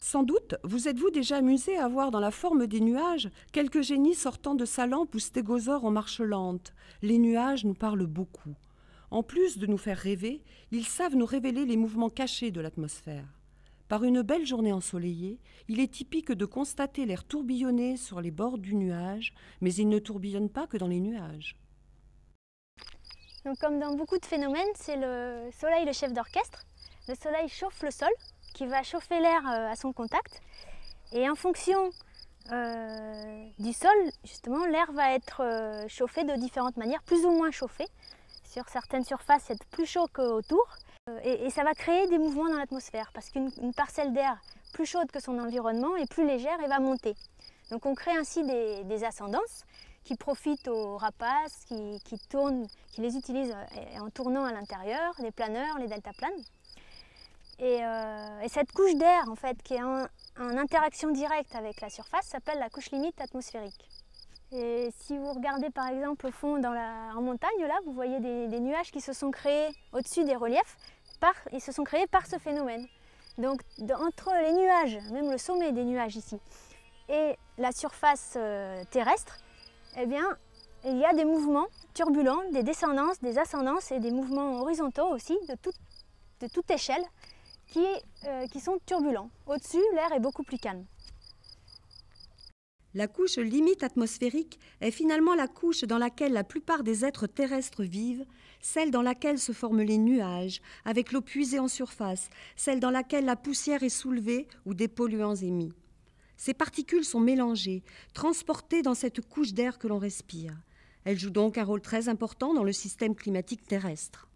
Sans doute, vous êtes-vous déjà amusé à voir dans la forme des nuages quelques génies sortant de sa lampe ou stégosaure en marche lente. Les nuages nous parlent beaucoup. En plus de nous faire rêver, ils savent nous révéler les mouvements cachés de l'atmosphère. Par une belle journée ensoleillée, il est typique de constater l'air tourbillonner sur les bords du nuage, mais il ne tourbillonne pas que dans les nuages. Donc, comme dans beaucoup de phénomènes, c'est le soleil le chef d'orchestre. Le soleil chauffe le sol, qui va chauffer l'air à son contact. Et en fonction du sol, justement, l'air va être chauffé de différentes manières, plus ou moins chauffé. Sur certaines surfaces, c'est plus chaud qu'autour. Et ça va créer des mouvements dans l'atmosphère, parce qu'une parcelle d'air plus chaude que son environnement est plus légère et va monter. Donc on crée ainsi des ascendances qui profitent aux rapaces, qui tournent, qui les utilisent en tournant à l'intérieur, les planeurs, les deltaplanes. Et cette couche d'air, en fait, qui est en interaction directe avec la surface, s'appelle la couche limite atmosphérique. Et si vous regardez par exemple au fond en montagne, là, vous voyez des nuages qui se sont créés au-dessus des reliefs. Ils se sont créés par ce phénomène. Donc entre les nuages, même le sommet des nuages ici, et la surface terrestre, eh bien, il y a des mouvements turbulents, des descendances, des ascendances et des mouvements horizontaux aussi, de toute échelle, qui sont turbulents. Au-dessus, l'air est beaucoup plus calme. La couche limite atmosphérique est finalement la couche dans laquelle la plupart des êtres terrestres vivent, celle dans laquelle se forment les nuages, avec l'eau puisée en surface, celle dans laquelle la poussière est soulevée ou des polluants émis. Ces particules sont mélangées, transportées dans cette couche d'air que l'on respire. Elles jouent donc un rôle très important dans le système climatique terrestre.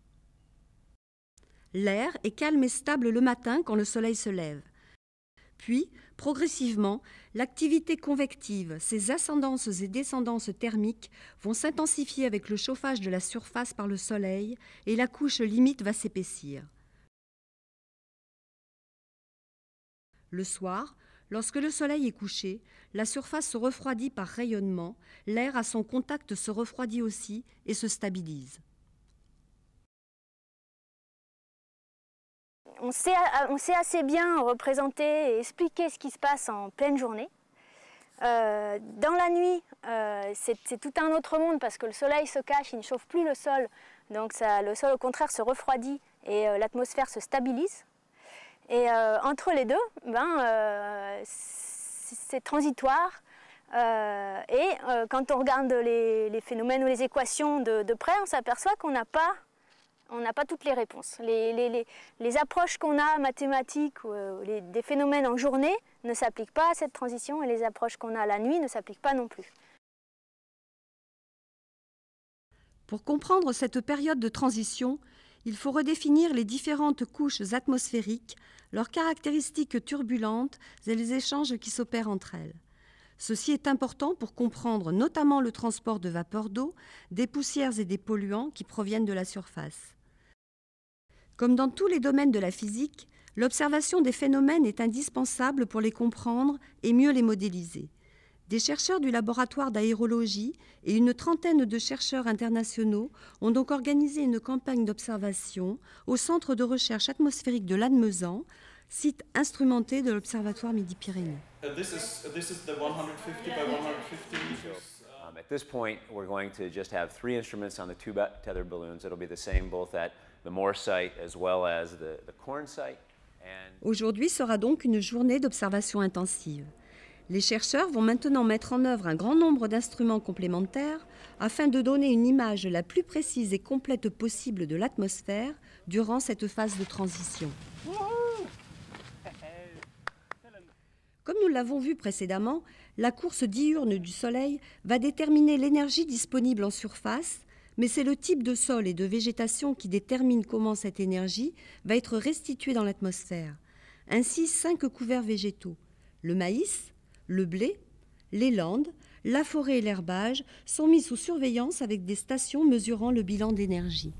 L'air est calme et stable le matin quand le soleil se lève. Puis, progressivement, l'activité convective, ces ascendances et descendances thermiques vont s'intensifier avec le chauffage de la surface par le soleil et la couche limite va s'épaissir. Le soir, lorsque le soleil est couché, la surface se refroidit par rayonnement, l'air à son contact se refroidit aussi et se stabilise. On sait assez bien représenter et expliquer ce qui se passe en pleine journée. Dans la nuit, c'est tout un autre monde parce que le soleil se cache, il ne chauffe plus le sol. Donc le sol au contraire se refroidit et l'atmosphère se stabilise. Et entre les deux, c'est transitoire. Quand on regarde les phénomènes ou les équations de près, on s'aperçoit qu'on n'a pas toutes les réponses. Les approches qu'on a mathématiques des phénomènes en journée ne s'appliquent pas à cette transition et les approches qu'on a la nuit ne s'appliquent pas non plus. Pour comprendre cette période de transition, il faut redéfinir les différentes couches atmosphériques, leurs caractéristiques turbulentes et les échanges qui s'opèrent entre elles. Ceci est important pour comprendre notamment le transport de vapeur d'eau, des poussières et des polluants qui proviennent de la surface. Comme dans tous les domaines de la physique, l'observation des phénomènes est indispensable pour les comprendre et mieux les modéliser. Des chercheurs du laboratoire d'aérologie et une trentaine de chercheurs internationaux ont donc organisé une campagne d'observation au Centre de recherche atmosphérique de Lannemezan, site instrumenté de l'Observatoire Midi-Pyrénées. This is the 150 by 150 meters. At this point, we're going to just have 3 instruments on the 2 tethered balloons. It'll be the same both at the Moore site as well as the Corn site. Aujourd'hui sera donc une journée d'observation intensive. Les chercheurs vont maintenant mettre en œuvre un grand nombre d'instruments complémentaires afin de donner une image la plus précise et complète possible de l'atmosphère durant cette phase de transition. Comme nous l'avons vu précédemment, la course diurne du Soleil va déterminer l'énergie disponible en surface, Mais c'est le type de sol et de végétation qui détermine comment cette énergie va être restituée dans l'atmosphère. Ainsi, 5 couverts végétaux, le maïs, le blé, les landes, la forêt et l'herbage sont mis sous surveillance avec des stations mesurant le bilan d'énergie.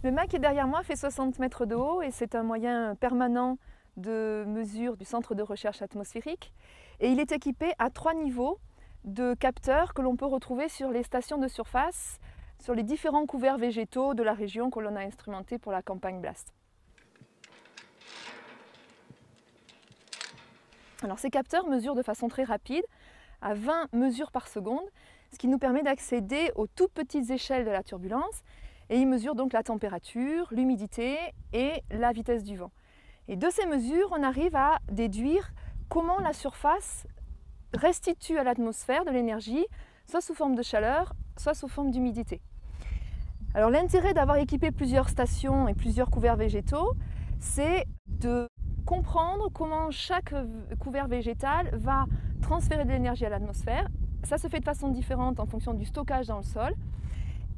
Le mât qui est derrière moi fait 60 mètres de haut et c'est un moyen permanent de mesure du centre de recherche atmosphérique. Et il est équipé à 3 niveaux de capteurs que l'on peut retrouver sur les stations de surface, sur les différents couverts végétaux de la région que l'on a instrumentés pour la campagne BLAST. Alors ces capteurs mesurent de façon très rapide, à 20 mesures par seconde, ce qui nous permet d'accéder aux toutes petites échelles de la turbulence, et ils mesurent donc la température, l'humidité et la vitesse du vent. Et de ces mesures, on arrive à déduire comment la surface restitue à l'atmosphère de l'énergie, soit sous forme de chaleur, soit sous forme d'humidité. Alors l'intérêt d'avoir équipé plusieurs stations et plusieurs couverts végétaux, c'est de comprendre comment chaque couvert végétal va transférer de l'énergie à l'atmosphère. Ça se fait de façon différente en fonction du stockage dans le sol.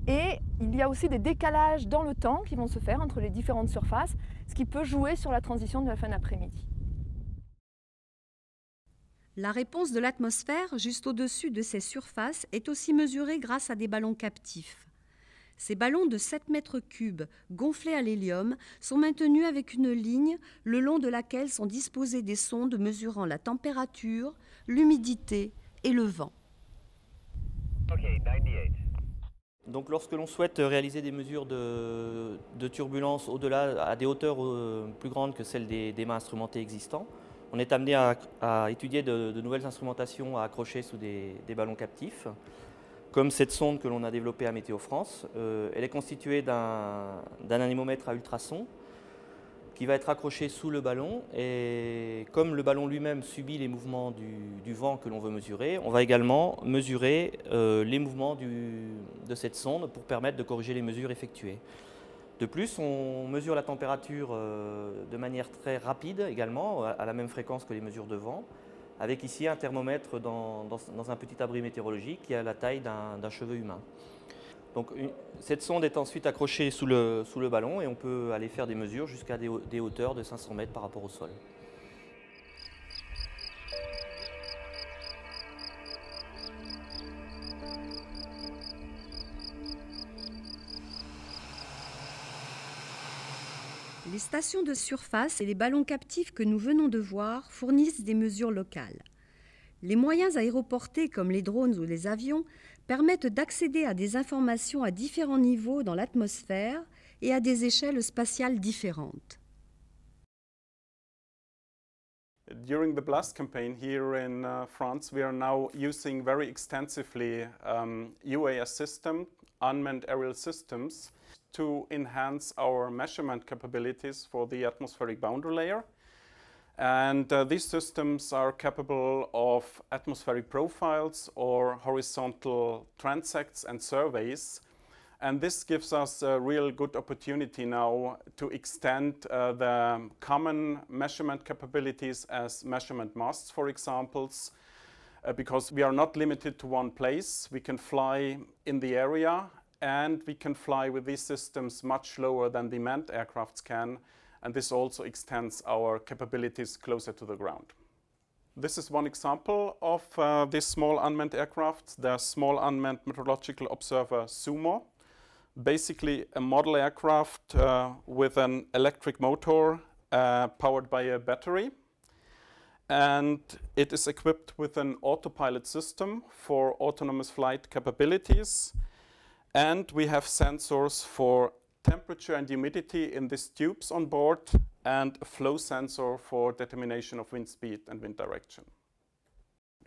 Et il y a aussi des décalages dans le temps qui vont se faire entre les différentes surfaces, ce qui peut jouer sur la transition de la fin d'après-midi. La réponse de l'atmosphère juste au-dessus de ces surfaces est aussi mesurée grâce à des ballons captifs. Ces ballons de 7 mètres cubes gonflés à l'hélium sont maintenus avec une ligne le long de laquelle sont disposées des sondes mesurant la température, l'humidité et le vent. Okay, 98. Donc lorsque l'on souhaite réaliser des mesures de turbulence au-delà, à des hauteurs plus grandes que celles des mâts instrumentés existants, on est amené à étudier de nouvelles instrumentations à accrocher sous des ballons captifs, comme cette sonde que l'on a développée à Météo France. Elle est constituée d'un anémomètre à ultrasons qui va être accroché sous le ballon, et comme le ballon lui-même subit les mouvements du vent que l'on veut mesurer, on va également mesurer les mouvements de cette sonde pour permettre de corriger les mesures effectuées. De plus, on mesure la température de manière très rapide également, à la même fréquence que les mesures de vent, avec ici un thermomètre dans un petit abri météorologique qui a la taille d'un cheveu humain. Donc, cette sonde est ensuite accrochée sous le ballon et on peut aller faire des mesures jusqu'à des hauteurs de 500 mètres par rapport au sol. Les stations de surface et les ballons captifs que nous venons de voir fournissent des mesures locales. Les moyens aéroportés comme les drones ou les avions permettent d'accéder à des informations à différents niveaux dans l'atmosphère et à des échelles spatiales différentes. During the BLAST campaign here in France, we are now using very extensively UAS systems, unmanned aerial systems, to enhance our measurement capabilities for the atmospheric boundary layer. And these systems are capable of atmospheric profiles or horizontal transects and surveys. And this gives us a real good opportunity now to extend the common measurement capabilities as measurement masts, for examples, because we are not limited to one place. We can fly in the area, and we can fly with these systems much lower than the manned aircrafts can. And this also extends our capabilities closer to the ground. This is one example of this small unmanned aircraft, the Small Unmanned Meteorological Observer SUMO. Basically a model aircraft with an electric motor powered by a battery. And it is equipped with an autopilot system for autonomous flight capabilities. And we have sensors for temperature and humidity in these tubes on board, and a flow sensor for determination of wind speed and wind direction.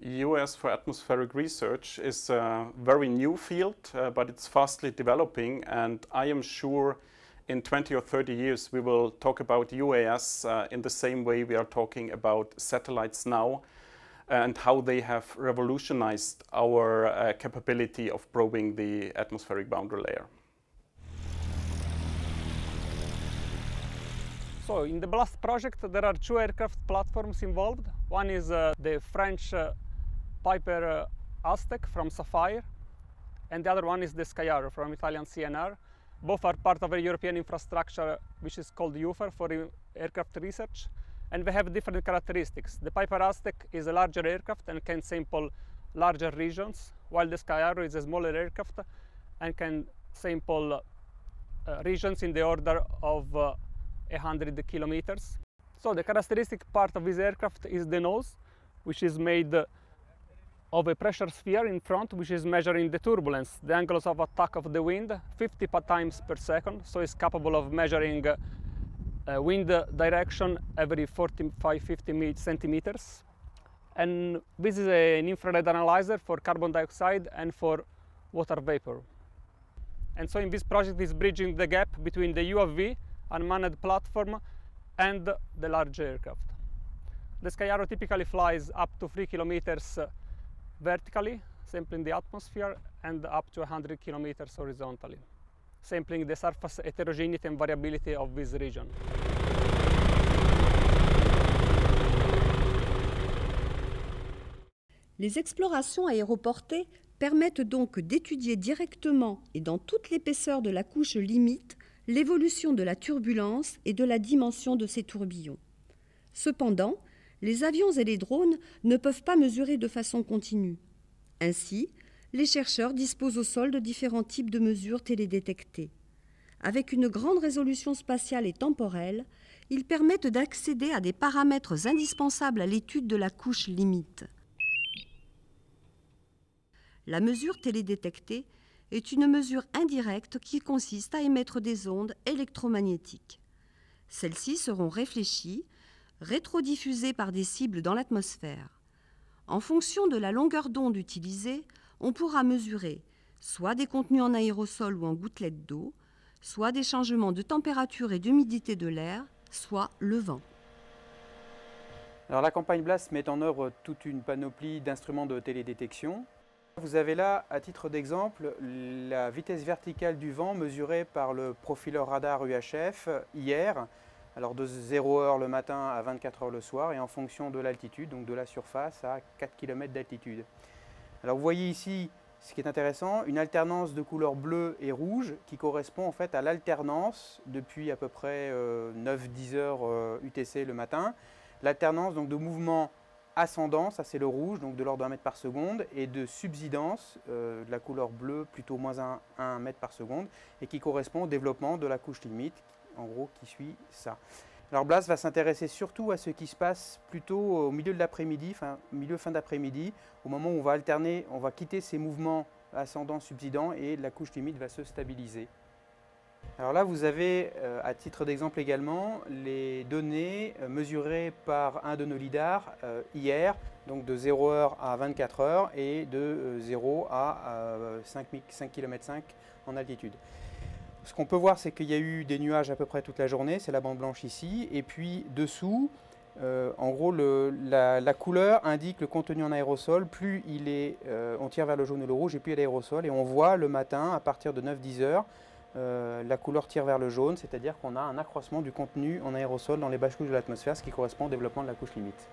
UAS for atmospheric research is a very new field, but it's fastly developing, and I am sure in 20 or 30 years we will talk about UAS in the same way we are talking about satellites now, and how they have revolutionized our capability of probing the atmospheric boundary layer. So in the BLAST project there are 2 aircraft platforms involved. One is the French Piper Aztec from Sapphire, and the other one is the Skyaro from Italian CNR. Both are part of a European infrastructure which is called UFER for aircraft research, and they have different characteristics. The Piper Aztec is a larger aircraft and can sample larger regions, while the Skyaro is a smaller aircraft and can sample regions in the order of 100 kilometers. So the characteristic part of this aircraft is the nose, which is made of a pressure sphere in front, which is measuring the turbulence, the angles of attack of the wind, 50 times per second. So it's capable of measuring wind direction every 45-50 centimeters. And this is an infrared analyzer for carbon dioxide and for water vapor. And so in this project is bridging the gap between the UAV, unmanned platform, and the large aircraft. The Skyaro typically flies up to 3 kilometers vertically, sampling the atmosphere, and up to 100 kilometers horizontally, sampling the surface heterogeneity and variability of this region. Les explorations aéroportées permettent donc d'étudier directement et dans toute l'épaisseur de la couche limite l'évolution de la turbulence et de la dimension de ces tourbillons. Cependant, les avions et les drones ne peuvent pas mesurer de façon continue. Ainsi, les chercheurs disposent au sol de différents types de mesures télédétectées. Avec une grande résolution spatiale et temporelle, ils permettent d'accéder à des paramètres indispensables à l'étude de la couche limite. La mesure télédétectée est une mesure indirecte qui consiste à émettre des ondes électromagnétiques. Celles-ci seront réfléchies, rétrodiffusées par des cibles dans l'atmosphère. En fonction de la longueur d'onde utilisée, on pourra mesurer soit des contenus en aérosol ou en gouttelettes d'eau, soit des changements de température et d'humidité de l'air, soit le vent. Alors la campagne BLAST met en œuvre toute une panoplie d'instruments de télédétection. Vous avez là, à titre d'exemple, la vitesse verticale du vent mesurée par le profileur radar UHF hier, alors de 0 h le matin à 24 h le soir, et en fonction de l'altitude, donc de la surface à 4 km d'altitude. Alors vous voyez ici, ce qui est intéressant, une alternance de couleurs bleu et rouge qui correspond en fait à l'alternance depuis à peu près 9-10 heures UTC le matin, l'alternance donc de mouvements ascendant, ça c'est le rouge, donc de l'ordre d'1 mètre par seconde, et de subsidence, de la couleur bleue, plutôt moins 1 mètre par seconde, et qui correspond au développement de la couche limite, en gros qui suit ça. Alors BLAST va s'intéresser surtout à ce qui se passe plutôt au milieu de l'après-midi, fin d'après-midi, au moment où on va alterner, on va quitter ces mouvements ascendants, subsidants, et la couche limite va se stabiliser. Alors là, vous avez, à titre d'exemple également, les données mesurées par un de nos lidars hier, donc de 0 h à 24 h et de 0 à 5 km en altitude. Ce qu'on peut voir, c'est qu'il y a eu des nuages à peu près toute la journée, c'est la bande blanche ici, et puis dessous, en gros, la couleur indique le contenu en aérosol. Plus on tire vers le jaune ou le rouge, et plus il y a l'aérosol, et on voit le matin, à partir de 9-10 heures, la couleur tire vers le jaune, c'est-à-dire qu'on a un accroissement du contenu en aérosol dans les basses couches de l'atmosphère, ce qui correspond au développement de la couche limite.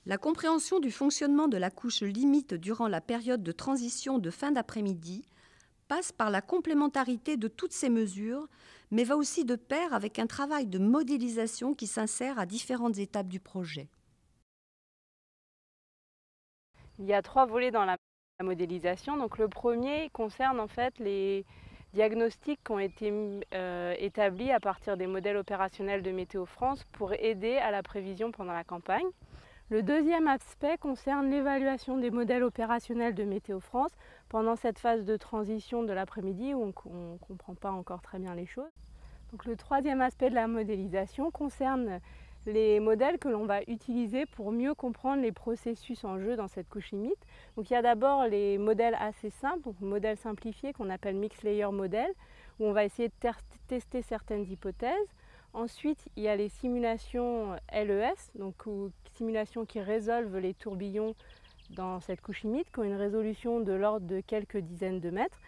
La compréhension du fonctionnement de la couche limite durant la période de transition de fin d'après-midi passe par la complémentarité de toutes ces mesures, mais va aussi de pair avec un travail de modélisation qui s'insère à différentes étapes du projet. Il y a 3 volets dans la modélisation. Donc le premier concerne en fait les diagnostics qui ont été établis à partir des modèles opérationnels de Météo France pour aider à la prévision pendant la campagne. Le deuxième aspect concerne l'évaluation des modèles opérationnels de Météo France pendant cette phase de transition de l'après-midi où on ne comprend pas encore très bien les choses. Donc le troisième aspect de la modélisation concerne les modèles que l'on va utiliser pour mieux comprendre les processus en jeu dans cette couche limite. Donc il y a d'abord les modèles assez simples, donc modèles simplifiés qu'on appelle Mixed Layer Model, où on va essayer de tester certaines hypothèses. Ensuite, il y a les simulations LES, donc simulations qui résolvent les tourbillons dans cette couche limite, qui ont une résolution de l'ordre de quelques dizaines de mètres,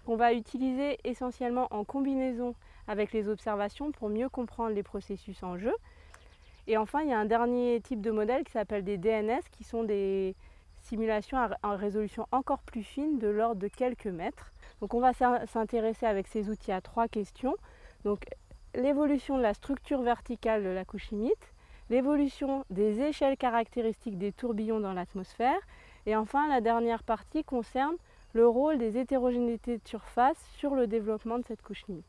qu'on va utiliser essentiellement en combinaison avec les observations pour mieux comprendre les processus en jeu. Et enfin, il y a un dernier type de modèle qui s'appelle des DNS, qui sont des simulations en résolution encore plus fine de l'ordre de quelques mètres. Donc on va s'intéresser avec ces outils à 3 questions. Donc l'évolution de la structure verticale de la couche humide, l'évolution des échelles caractéristiques des tourbillons dans l'atmosphère, et enfin la dernière partie concerne le rôle des hétérogénéités de surface sur le développement de cette couche humide.